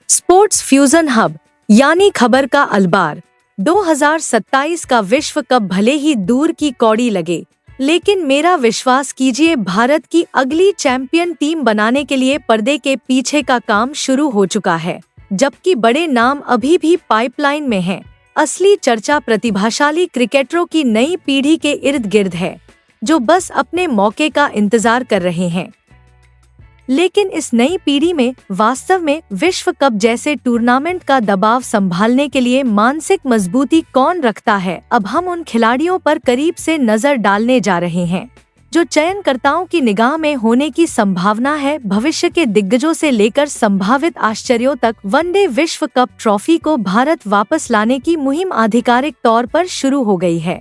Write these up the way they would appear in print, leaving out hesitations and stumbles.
Sports fusion hub यानी खबर का अलबार। 2027 का विश्व कप भले ही दूर की कौड़ी लगे, लेकिन मेरा विश्वास कीजिए, भारत की अगली चैंपियन टीम बनाने के लिए पर्दे के पीछे का काम शुरू हो चुका है। जबकि बड़े नाम अभी भी पाइपलाइन में हैं, असली चर्चा प्रतिभाशाली क्रिकेटरों की नई पीढ़ी के इर्द गिर्द है, जो बस अपने मौके का इंतजार कर रहे हैं। लेकिन इस नई पीढ़ी में वास्तव में विश्व कप जैसे टूर्नामेंट का दबाव संभालने के लिए मानसिक मजबूती कौन रखता है? अब हम उन खिलाड़ियों पर करीब से नजर डालने जा रहे हैं, जो चयनकर्ताओं की निगाह में होने की संभावना है। भविष्य के दिग्गजों से लेकर संभावित आश्चर्यों तक, वनडे विश्व कप ट्रॉफी को भारत वापस लाने की मुहिम आधिकारिक तौर पर शुरू हो गई है।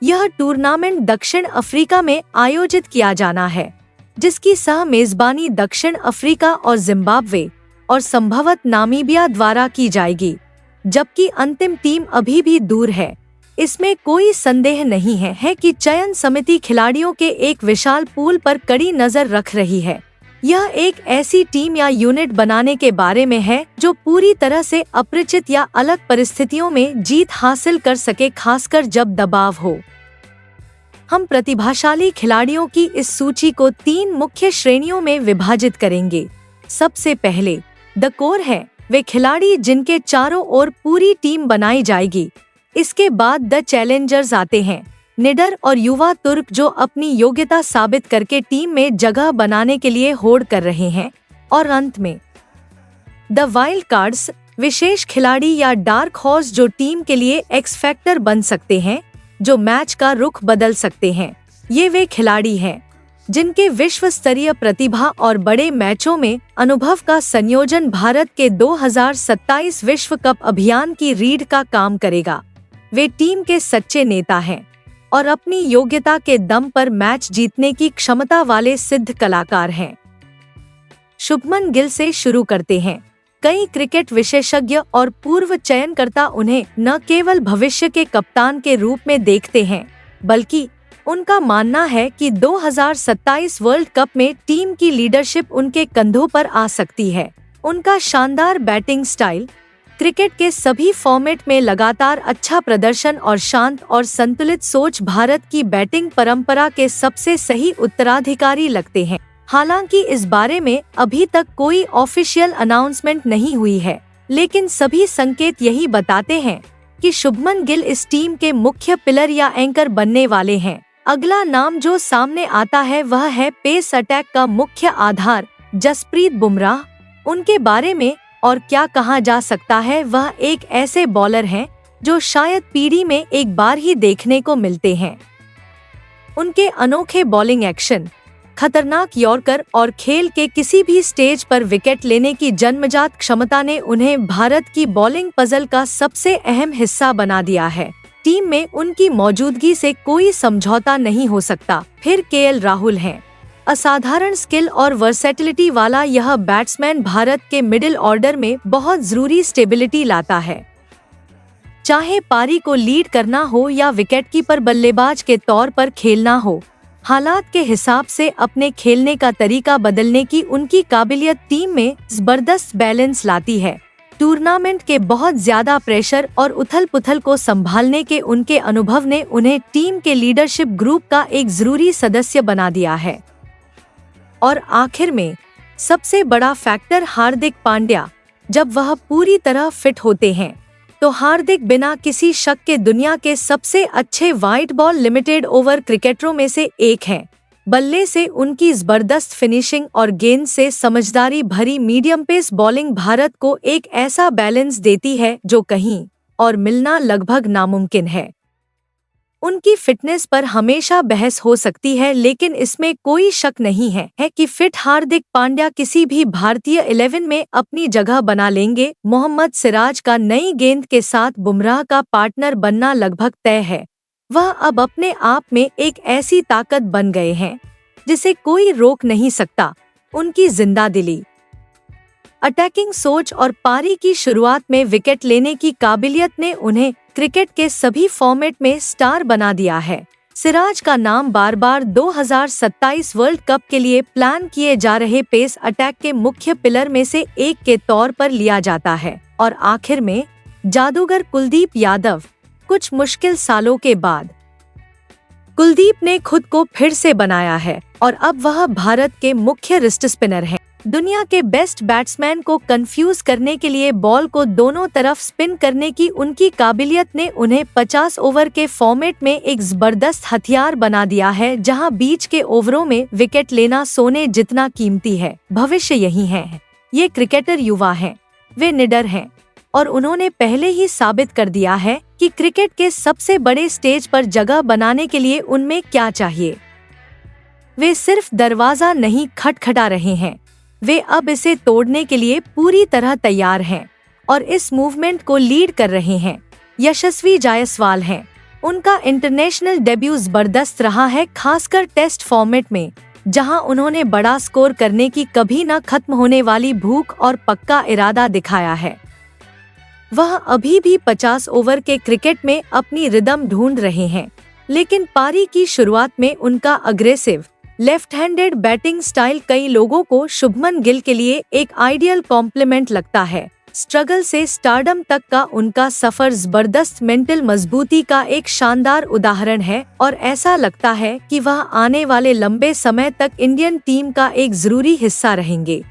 यह टूर्नामेंट दक्षिण अफ्रीका में आयोजित किया जाना है, जिसकी सह मेजबानी दक्षिण अफ्रीका और जिम्बाब्वे और संभवतः नामीबिया द्वारा की जाएगी। जबकि अंतिम टीम अभी भी दूर है, इसमें कोई संदेह नहीं है कि चयन समिति खिलाड़ियों के एक विशाल पूल पर कड़ी नजर रख रही है। यह एक ऐसी टीम या यूनिट बनाने के बारे में है जो पूरी तरह से अपरिचित या अलग परिस्थितियों में जीत हासिल कर सके, खासकर जब दबाव हो। हम प्रतिभाशाली खिलाड़ियों की इस सूची को 3 मुख्य श्रेणियों में विभाजित करेंगे। सबसे पहले द कोर है, वे खिलाड़ी जिनके चारों ओर पूरी टीम बनाई जाएगी। इसके बाद द चैलेंजर्स आते हैं, निडर और युवा तुर्क जो अपनी योग्यता साबित करके टीम में जगह बनाने के लिए होड़ कर रहे हैं। और अंत में द वाइल्ड कार्ड्स, विशेष खिलाड़ी या डार्क हॉर्स जो टीम के लिए एक्स फैक्टर बन सकते हैं, जो मैच का रुख बदल सकते हैं। ये वे खिलाड़ी हैं जिनके विश्व स्तरीय प्रतिभा और बड़े मैचों में अनुभव का संयोजन भारत के 2027 विश्व कप अभियान की रीढ़ का काम करेगा। वे टीम के सच्चे नेता हैं और अपनी योग्यता के दम पर मैच जीतने की क्षमता वाले सिद्ध कलाकार हैं। शुभमन गिल से शुरू करते हैं। कई क्रिकेट विशेषज्ञ और पूर्व चयनकर्ता उन्हें न केवल भविष्य के कप्तान के रूप में देखते हैं, बल्कि उनका मानना है कि 2027 वर्ल्ड कप में टीम की लीडरशिप उनके कंधों पर आ सकती है। उनका शानदार बैटिंग स्टाइल, क्रिकेट के सभी फॉर्मेट में लगातार अच्छा प्रदर्शन और शांत और संतुलित सोच भारत की बैटिंग परंपरा के सबसे सही उत्तराधिकारी लगते हैं। हालांकि इस बारे में अभी तक कोई ऑफिशियल अनाउंसमेंट नहीं हुई है, लेकिन सभी संकेत यही बताते हैं कि शुभमन गिल इस टीम के मुख्य पिलर या एंकर बनने वाले हैं। अगला नाम जो सामने आता है वह है पेस अटैक का मुख्य आधार जसप्रीत बुमराह। उनके बारे में और क्या कहा जा सकता है, वह एक ऐसे बॉलर हैं जो शायद पीढ़ी में एक बार ही देखने को मिलते हैं। उनके अनोखे बॉलिंग एक्शन, खतरनाक यॉर्कर और खेल के किसी भी स्टेज पर विकेट लेने की जन्मजात क्षमता ने उन्हें भारत की बॉलिंग पजल का सबसे अहम हिस्सा बना दिया है। टीम में उनकी मौजूदगी से कोई समझौता नहीं हो सकता। फिर केएल राहुल हैं। असाधारण स्किल और वर्सेटिलिटी वाला यह बैट्समैन भारत के मिडिल ऑर्डर में बहुत जरूरी स्टेबिलिटी लाता है। चाहे पारी को लीड करना हो या विकेटकीपर बल्लेबाज के तौर पर खेलना हो, हालात के हिसाब से अपने खेलने का तरीका बदलने की उनकी काबिलियत टीम में जबरदस्त बैलेंस लाती है। टूर्नामेंट के बहुत ज्यादा प्रेशर और उथल-पुथल को संभालने के उनके अनुभव ने उन्हें टीम के लीडरशिप ग्रुप का एक जरूरी सदस्य बना दिया है। और आखिर में सबसे बड़ा फैक्टर हार्दिक पांड्या। जब वह पूरी तरह फिट होते हैं तो हार्दिक बिना किसी शक के दुनिया के सबसे अच्छे व्हाइट बॉल लिमिटेड ओवर क्रिकेटरों में से एक हैं। बल्ले से उनकी जबरदस्त फिनिशिंग और गेंद से समझदारी भरी मीडियम पेस बॉलिंग भारत को एक ऐसा बैलेंस देती है जो कहीं और मिलना लगभग नामुमकिन है। उनकी फिटनेस पर हमेशा बहस हो सकती है, लेकिन इसमें कोई शक नहीं है कि फिट हार्दिक पांड्या किसी भी भारतीय 11 में अपनी जगह बना लेंगे। मोहम्मद सिराज का नई गेंद के साथ बुमराह का पार्टनर बनना लगभग तय है। वह अब अपने आप में एक ऐसी ताकत बन गए हैं जिसे कोई रोक नहीं सकता। उनकी जिंदा दिली, अटैकिंग सोच और पारी की शुरुआत में विकेट लेने की काबिलियत ने उन्हें क्रिकेट के सभी फॉर्मेट में स्टार बना दिया है। सिराज का नाम बार बार 2027 वर्ल्ड कप के लिए प्लान किए जा रहे पेस अटैक के मुख्य पिलर में से एक के तौर पर लिया जाता है। और आखिर में जादूगर कुलदीप यादव। कुछ मुश्किल सालों के बाद कुलदीप ने खुद को फिर से बनाया है और अब वह भारत के मुख्य रिस्ट स्पिनर हैं। दुनिया के बेस्ट बैट्समैन को कंफ्यूज करने के लिए बॉल को दोनों तरफ स्पिन करने की उनकी काबिलियत ने उन्हें 50 ओवर के फॉर्मेट में एक जबरदस्त हथियार बना दिया है, जहां बीच के ओवरों में विकेट लेना सोने जितना कीमती है। भविष्य यही है। ये क्रिकेटर युवा हैं, वे निडर हैं और उन्होंने पहले ही साबित कर दिया है कि क्रिकेट के सबसे बड़े स्टेज पर जगह बनाने के लिए उनमें क्या चाहिए। वे सिर्फ दरवाजा नहीं खटखटा रहे हैं, वे अब इसे तोड़ने के लिए पूरी तरह तैयार हैं और इस मूवमेंट को लीड कर रहे हैं। यशस्वी जायसवाल हैं। उनका इंटरनेशनल डेब्यू जबरदस्त रहा है, खासकर टेस्ट फॉर्मेट में, जहां उन्होंने बड़ा स्कोर करने की कभी न खत्म होने वाली भूख और पक्का इरादा दिखाया है। वह अभी भी 50 ओवर के क्रिकेट में अपनी रिदम ढूंढ रहे हैं, लेकिन पारी की शुरुआत में उनका aggressive left handed batting style कई लोगों को शुभमन गिल के लिए एक आइडियल कॉम्प्लीमेंट लगता है। स्ट्रगल से स्टारडम तक का उनका सफर जबरदस्त मेंटल मजबूती का एक शानदार उदाहरण है और ऐसा लगता है कि वह आने वाले लंबे समय तक इंडियन टीम का एक जरूरी हिस्सा रहेंगे।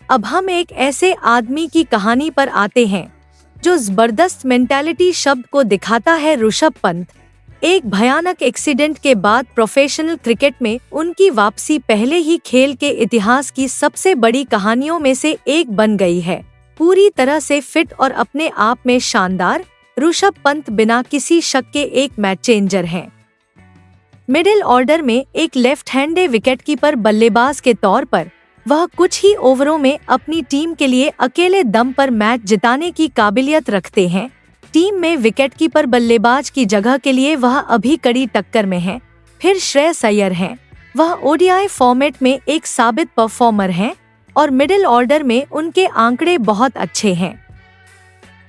अब हम एक ऐसे आदमी की कहानी पर आते हैं जो जबरदस्त मेंटालिटी शब्द को दिखाता है। ऋषभ पंत। एक भयानक एक्सीडेंट के बाद प्रोफेशनल क्रिकेट में उनकी वापसी पहले ही खेल के इतिहास की सबसे बड़ी कहानियों में से एक बन गई है। पूरी तरह से फिट और अपने आप में शानदार, ऋषभ पंत बिना किसी शक के एक मैच चेंजर हैं। मिडिल ऑर्डर में एक लेफ्ट हैंडेड विकेटकीपर बल्लेबाज के तौर पर वह कुछ ही ओवरों में अपनी टीम के लिए अकेले दम पर मैच जिताने की काबिलियत रखते हैं। टीम में विकेटकीपर बल्लेबाज की जगह के लिए वह अभी कड़ी टक्कर में हैं। फिर श्रेयस अय्यर हैं। वह ओडीआई फॉर्मेट में एक साबित परफॉर्मर हैं और मिडिल ऑर्डर में उनके आंकड़े बहुत अच्छे हैं।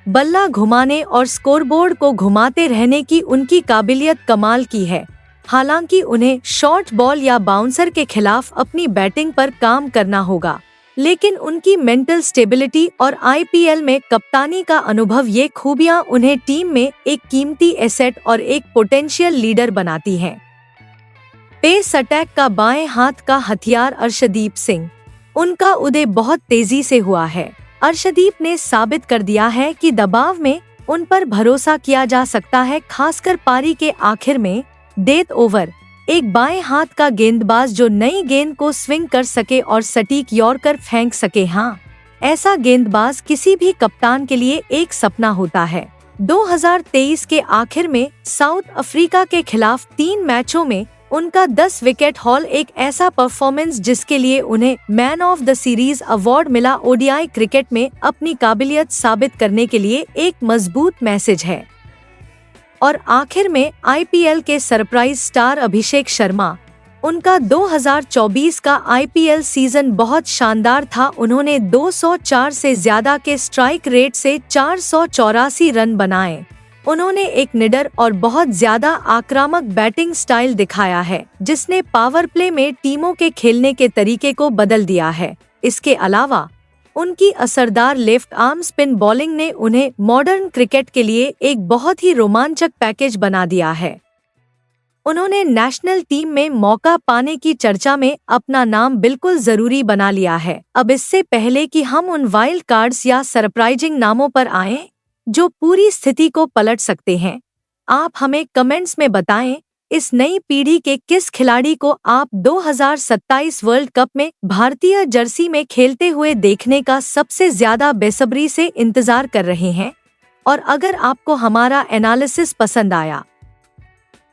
बल्ला घुमाने और स्कोरबोर्ड को घुमाते रहने की उनकी काबिलियत कमाल की है। हालांकि उन्हें शॉर्ट बॉल या बाउंसर के खिलाफ अपनी बैटिंग पर काम करना होगा, लेकिन उनकी मेंटल स्टेबिलिटी और आईपीएल में कप्तानी का अनुभव, ये खूबियां उन्हें टीम में एक कीमती एसेट और एक पोटेंशियल लीडर बनाती हैं। पेस अटैक का बाएं हाथ का हथियार अर्शदीप सिंह। उनका उदय बहुत तेजी से हुआ है। अर्शदीप ने साबित कर दिया है कि दबाव में उन पर भरोसा किया जा सकता है, खासकर पारी के आखिर में डेथ ओवर। एक बाएं हाथ का गेंदबाज जो नई गेंद को स्विंग कर सके और सटीक यॉर्कर फेंक सके। हाँ, ऐसा गेंदबाज किसी भी कप्तान के लिए एक सपना होता है। 2023 के आखिर में साउथ अफ्रीका के खिलाफ 3 मैचों में उनका 10 विकेट हॉल एक ऐसा परफॉर्मेंस जिसके लिए उन्हें man of the series award मिला। ओडीआई क्रिकेट में अपनी काबिलियत साबित करने के लिए एक मजबूत मैसेज है। और आखिर में आईपीएल के सरप्राइज स्टार अभिषेक शर्मा। उनका 2024 का आईपीएल सीजन बहुत शानदार था। उन्होंने 204 से ज्यादा के स्ट्राइक रेट से 484 रन बनाए। उन्होंने एक निडर और बहुत ज्यादा आक्रामक बैटिंग स्टाइल दिखाया है, जिसने पावर प्ले में टीमों के खेलने के तरीके को बदल दिया है। इसके अलावा उनकी असरदार लेफ्ट आर्म स्पिन बॉलिंग ने उन्हें मॉडर्न क्रिकेट के लिए एक बहुत ही रोमांचक पैकेज बना दिया है। उन्होंने नेशनल टीम में मौका पाने की चर्चा में अपना नाम बिल्कुल जरूरी बना लिया है। अब इससे पहले कि हम उन वाइल्ड कार्ड्स या सरप्राइजिंग नामों पर आएं, जो पूरी स्थिति को पलट सकते हैं, आप हमें कमेंट्स में बताएं। इस नई पीढ़ी के किस खिलाड़ी को आप 2027 वर्ल्ड कप में भारतीय जर्सी में खेलते हुए देखने का सबसे ज्यादा बेसब्री से इंतजार कर रहे हैं? और अगर आपको हमारा एनालिसिस पसंद आया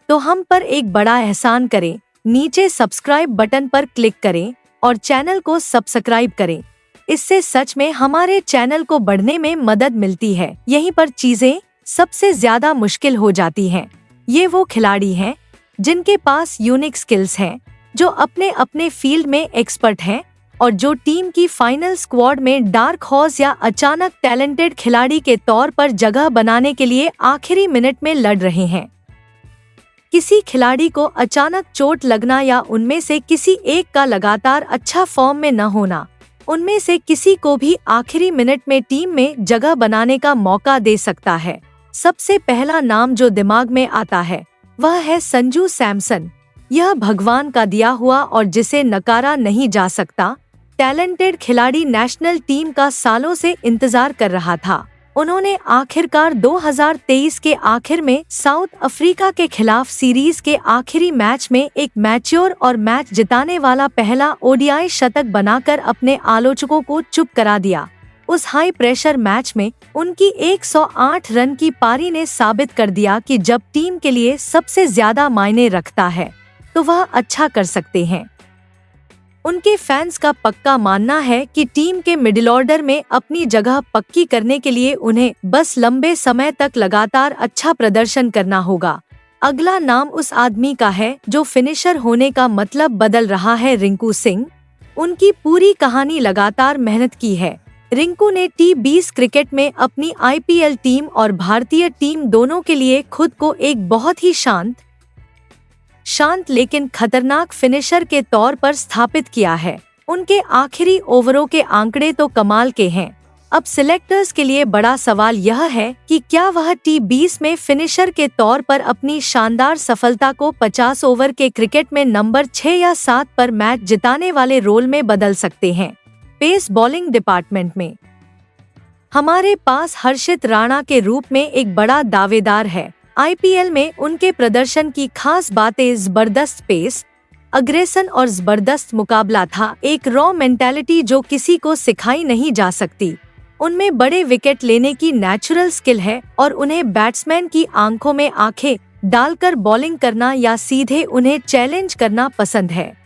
तो हम पर एक बड़ा एहसान करें, नीचे सब्सक्राइब बटन पर क्लिक करें और चैनल को सब्सक्राइब करें। इससे सच में हमारे चैनल को बढ़ने में मदद मिलती है। यहीं पर चीजें सबसे ज्यादा मुश्किल हो जाती हैं। ये वो खिलाड़ी हैं जिनके पास यूनिक स्किल्स हैं, जो अपने अपने फील्ड में एक्सपर्ट हैं और जो टीम की फाइनल स्क्वाड में डार्क हॉर्स या अचानक टैलेंटेड खिलाड़ी के तौर पर जगह बनाने के लिए आखिरी मिनट में लड़ रहे हैं। किसी खिलाड़ी को अचानक चोट लगना या उनमें से किसी एक का लगातार अच्छा फॉर्म में न होना उनमें से किसी को भी आखिरी मिनट में टीम में जगह बनाने का मौका दे सकता है। सबसे पहला नाम जो दिमाग में आता है वह है संजू सैमसन। यह भगवान का दिया हुआ और जिसे नकारा नहीं जा सकता टैलेंटेड खिलाड़ी नेशनल टीम का सालों से इंतजार कर रहा था। उन्होंने आखिरकार 2023 के आखिर में साउथ अफ्रीका के खिलाफ सीरीज के आखिरी मैच में एक मैच्योर और मैच जिताने वाला पहला ओडीआई शतक बनाकर अपने आलोचकों को चुप करा दिया। उस हाई प्रेशर मैच में उनकी 108 रन की पारी ने साबित कर दिया कि जब टीम के लिए सबसे ज्यादा मायने रखता है तो वह अच्छा कर सकते हैं। उनके फैंस का पक्का मानना है कि टीम के मिडिल ऑर्डर में अपनी जगह पक्की करने के लिए उन्हें बस लंबे समय तक लगातार अच्छा प्रदर्शन करना होगा। अगला नाम उस आदमी का है जो फिनिशर होने का मतलब बदल रहा है, रिंकू सिंह। उनकी पूरी कहानी लगातार मेहनत की है। रिंकू ने T20 क्रिकेट में अपनी IPL टीम और भारतीय टीम दोनों के लिए खुद को एक बहुत ही शांत लेकिन खतरनाक फिनिशर के तौर पर स्थापित किया है। उनके आखिरी ओवरों के आंकड़े तो कमाल के हैं। अब सिलेक्टर्स के लिए बड़ा सवाल यह है कि क्या वह T20 में फिनिशर के तौर पर अपनी शानदार सफलता को 50 ओवर के क्रिकेट में नंबर 6 या 7 पर मैच जिताने वाले रोल में बदल सकते हैं। पेस बॉलिंग डिपार्टमेंट में हमारे पास हर्षित राणा के रूप में एक बड़ा दावेदार है। IPL में उनके प्रदर्शन की खास बातें जबरदस्त पेस, अग्रेसन और जबरदस्त मुकाबला था। एक रॉ मेंटालिटी जो किसी को सिखाई नहीं जा सकती। उनमें बड़े विकेट लेने की नेचुरल स्किल है और उन्हें बैट्समैन की आंखों में आंखें डालकर बॉलिंग करना या सीधे उन्हें चैलेंज करना पसंद है।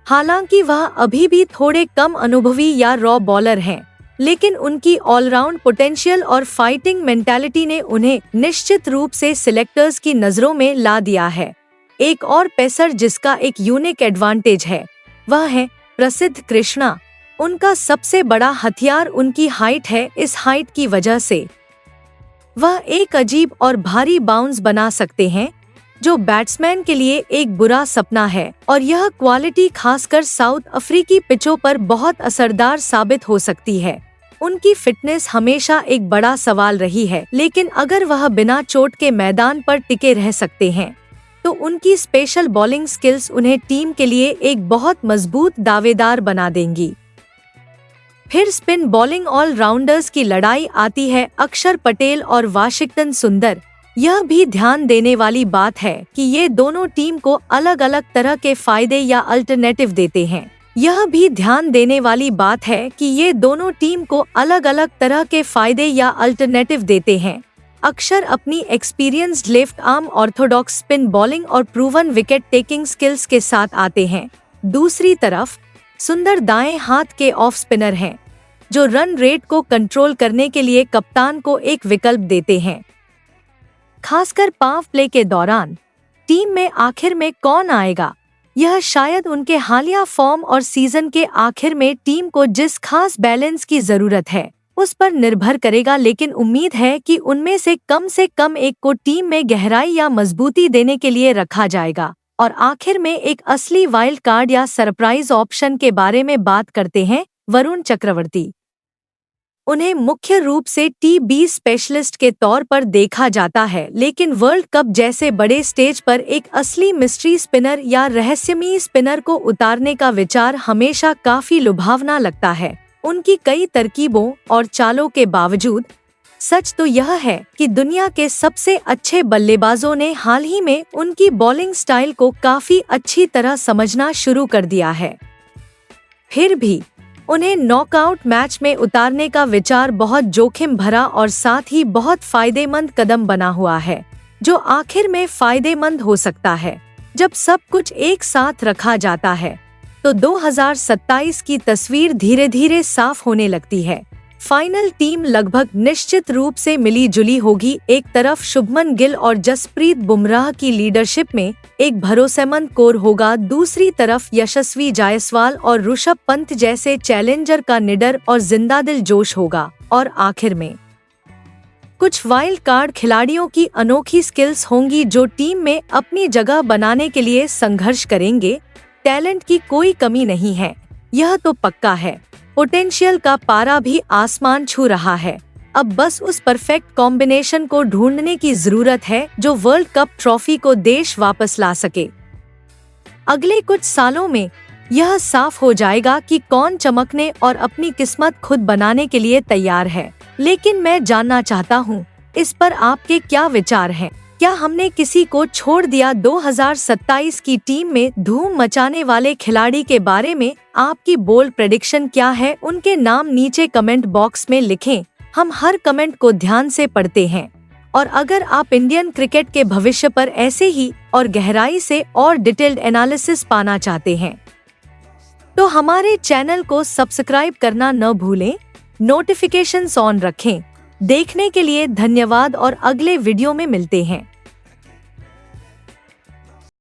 हालांकि वह अभी भी थोड़े कम अनुभवी या रॉ बॉलर हैं, लेकिन उनकी ऑलराउंड पोटेंशियल और फाइटिंग मेंटालिटी ने उन्हें निश्चित रूप से सिलेक्टर्स की नजरों में ला दिया है। एक और पेसर जिसका एक यूनिक एडवांटेज है वह है प्रसिद्ध कृष्णा। उनका सबसे बड़ा हथियार उनकी हाइट है। इस हाइट की वजह से वह एक अजीब और भारी बाउंस बना सकते हैं जो बैट्समैन के लिए एक बुरा सपना है, और यह क्वालिटी खासकर साउथ अफ्रीकी पिचों पर बहुत असरदार साबित हो सकती है। उनकी फिटनेस हमेशा एक बड़ा सवाल रही है, लेकिन अगर वह बिना चोट के मैदान पर टिके रह सकते हैं तो उनकी स्पेशल बॉलिंग स्किल्स उन्हें टीम के लिए एक बहुत मजबूत दावेदार बना देंगी। फिर स्पिन बॉलिंग ऑलराउंडर्स की लड़ाई आती है। अक्षर पटेल और वाशिंगटन सुंदर। यह भी ध्यान देने वाली बात है कि ये दोनों टीम को अलग अलग तरह के फायदे या अल्टरनेटिव देते हैं। यह भी ध्यान देने वाली बात है कि ये दोनों टीम को अलग अलग तरह के फायदे या अल्टरनेटिव देते हैं। अक्षर अपनी experienced left arm Orthodox spin bowling और प्रूवन विकेट टेकिंग स्किल्स के साथ आते हैं। दूसरी तरफ सुंदर दाएं हाथ के ऑफ स्पिनर हैं, जो रन रेट को कंट्रोल करने के लिए कप्तान को एक विकल्प देते हैं। खासकर पावर प्ले के दौरान टीम में आखिर में कौन आएगा, यह शायद उनके हालिया फॉर्म और सीजन के आखिर में टीम को जिस खास बैलेंस की जरूरत है उस पर निर्भर करेगा। लेकिन उम्मीद है कि उनमें से कम एक को टीम में गहराई या मजबूती देने के लिए रखा जाएगा। और आखिर में एक असली वाइल्ड कार्ड या सरप्राइज ऑप्शन के बारे में बात करते हैं, वरुण चक्रवर्ती। उन्हें मुख्य रूप से T20 स्पेशलिस्ट के तौर पर देखा जाता है, लेकिन वर्ल्ड कप जैसे बड़े स्टेज पर एक असली मिस्ट्री स्पिनर या रहस्यमयी स्पिनर को उतारने का विचार हमेशा काफी लुभावना लगता है। उनकी कई तरकीबों और चालों के बावजूद सच तो यह है कि दुनिया के सबसे अच्छे बल्लेबाजों ने हाल ही में उनकी बॉलिंग स्टाइल को काफी अच्छी तरह समझना शुरू कर दिया है। फिर भी उन्हें नॉकआउट मैच में उतारने का विचार बहुत जोखिम भरा और साथ ही बहुत फायदेमंद कदम बना हुआ है, जो आखिर में फायदेमंद हो सकता है। जब सब कुछ एक साथ रखा जाता है तो 2027 की तस्वीर धीरे धीरे साफ होने लगती है। फाइनल टीम लगभग निश्चित रूप से मिली जुली होगी। एक तरफ शुभमन गिल और जसप्रीत बुमराह की लीडरशिप में एक भरोसेमंद कोर होगा, दूसरी तरफ यशस्वी जायसवाल और ऋषभ पंत जैसे चैलेंजर का निडर और जिंदादिल जोश होगा, और आखिर में कुछ वाइल्ड कार्ड खिलाड़ियों की अनोखी स्किल्स होंगी जो टीम में अपनी जगह बनाने के लिए संघर्ष करेंगे। टैलेंट की कोई कमी नहीं है, यह तो पक्का है। पोटेंशियल का पारा भी आसमान छू रहा है। अब बस उस परफेक्ट कॉम्बिनेशन को ढूंढने की जरूरत है जो वर्ल्ड कप ट्रॉफी को देश वापस ला सके। अगले कुछ सालों में यह साफ हो जाएगा कि कौन चमकने और अपनी किस्मत खुद बनाने के लिए तैयार है। लेकिन मैं जानना चाहता हूँ, इस पर आपके क्या विचार हैं? क्या हमने किसी को छोड़ दिया? 2027 की टीम में धूम मचाने वाले खिलाड़ी के बारे में आपकी बोल्ड प्रेडिक्शन क्या है? उनके नाम नीचे कमेंट बॉक्स में लिखें। हम हर कमेंट को ध्यान से पढ़ते हैं। और अगर आप इंडियन क्रिकेट के भविष्य पर ऐसे ही और गहराई से और डिटेल्ड एनालिसिस पाना चाहते हैं तो हमारे चैनल को सब्सक्राइब करना न भूलें, नोटिफिकेशंस ऑन रखें। देखने के लिए धन्यवाद और अगले वीडियो में मिलते हैं।